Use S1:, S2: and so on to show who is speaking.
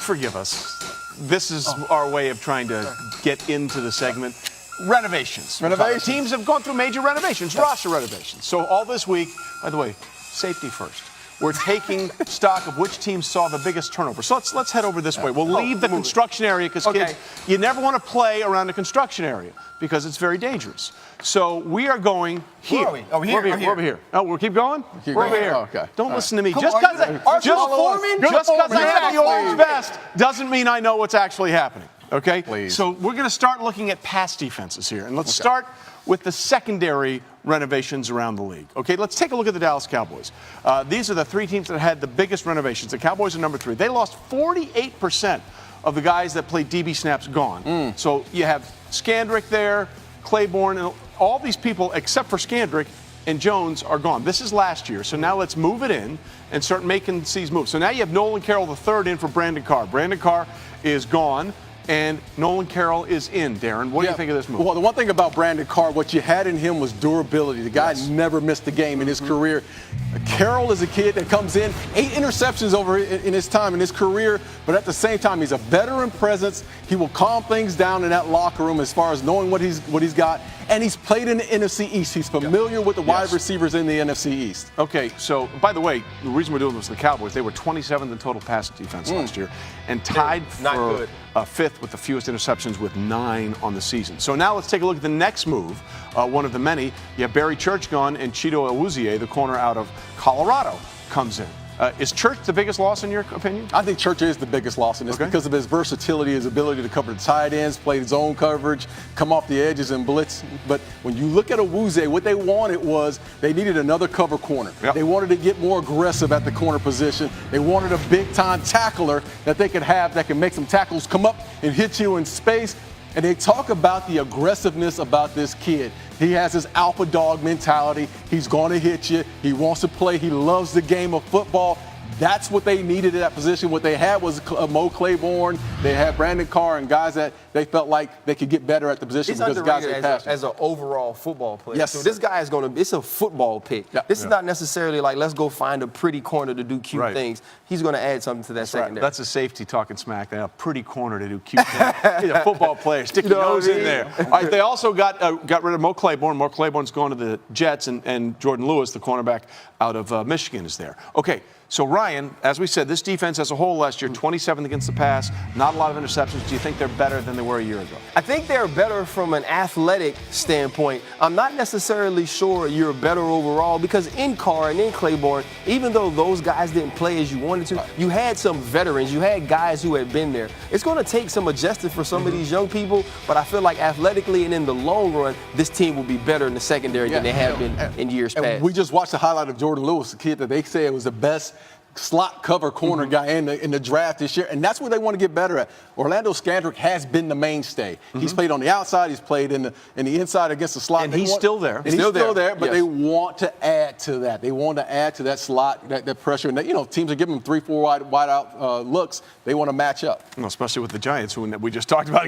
S1: forgive us. This is our way of trying to get into the segment. Renovations. Teams have gone through major renovations, roster renovations. So all this week, by the way, safety first. We're taking stock of which teams saw the biggest turnover. So let's head over this way. We'll leave the construction area because, kids, you never want to play around the construction area because it's very dangerous. So we are going here.
S2: Where are we? Oh, here.
S1: We're over here. Oh, we'll keep going? We're over here.
S3: Oh, okay.
S1: Don't listen to me.
S2: Come
S1: Just
S2: on,
S1: because I have the orange vest doesn't mean I know what's actually happening. Okay?
S3: Please.
S1: So we're going to start looking at pass defenses here. And let's start with the secondary renovations around the league. Okay, let's take a look at the Dallas Cowboys. These are the three teams that had the biggest renovations. The Cowboys are number 3. They lost 48% of the guys that played DB snaps gone. So you have Scandrick there, Claiborne, and all these people except for Scandrick and Jones are gone. This is last year. So now let's move it in and start making these moves. So now you have Nolan Carroll III in for Brandon Carr. Brandon Carr is gone. And Nolan Carroll is in, Darren. What do you think of this move?
S3: Well, the one thing about Brandon Carr, what you had in him was durability. The guy never missed a game in his career. Carroll is a kid that comes in, 8 interceptions over in his time, in his career, but at the same time, he's a veteran presence. He will calm things down in that locker room as far as knowing what he's got. And he's played in the NFC East. He's familiar with the wide receivers in the NFC East.
S1: Okay, so, by the way, the reason we're doing this with the Cowboys, they were 27th in total pass defense last year and tied for 5th with the fewest interceptions with 9 on the season. So now let's take a look at the next move, one of the many. You have Barry Church gone and Cheeto Awuzie, the corner out of Colorado, comes in. Is Church the biggest loss in your opinion?
S3: I think Church is the biggest loss in this because of his versatility, his ability to cover the tight ends, play zone coverage, come off the edges and blitz. But when you look at Awuzie, what they wanted was they needed another cover corner. They wanted to get more aggressive at the corner position. They wanted a big-time tackler that they could have that can make some tackles, come up and hit you in space. And they talk about the aggressiveness about this kid. He has this alpha dog mentality. He's going to hit you. He wants to play. He loves the game of football. That's what they needed in that position. What they had was Mo Claiborne. They had Brandon Carr and guys that they felt like they could get better at the position because the guys are passionate.
S2: As an overall football player.
S3: Yes.
S2: So this guy is going to, it's a football pick. This is not necessarily like, let's go find a pretty corner to do cute things. He's going to add something to that secondary.
S1: That's a safety talking smack. They have a pretty corner to do cute things. He's a football player. Stick your nose in there. All right, they also got rid of Mo Claiborne. Mo Claiborne's going to the Jets, and Jordan Lewis, the cornerback out of Michigan, is there. Okay. So, Ryan, as we said, this defense as a whole last year, 27th against the pass, not a lot of interceptions. Do you think they're better than they were a year ago?
S2: I think they're better from an athletic standpoint. I'm not necessarily sure you're better overall because in Carr and in Claiborne, even though those guys didn't play as you wanted to, you had some veterans. You had guys who had been there. It's going to take some adjusting for some of these young people, but I feel like athletically and in the long run, this team will be better in the secondary than they have been in years past.
S3: We just watched the highlight of Jordan Lewis, a kid that they said was the best slot cover corner guy in the draft this year, and that's what they want to get better at. Orlando Scandrick has been the mainstay. He's played on the outside, he's played in the inside against the slot.
S1: And he's still there.
S3: And he's still there, but they want to add to that. They want to add to that slot, that pressure. And, teams are giving them 3-4 wide out looks. They want to match up.
S1: Well, especially with the Giants, who we just talked about.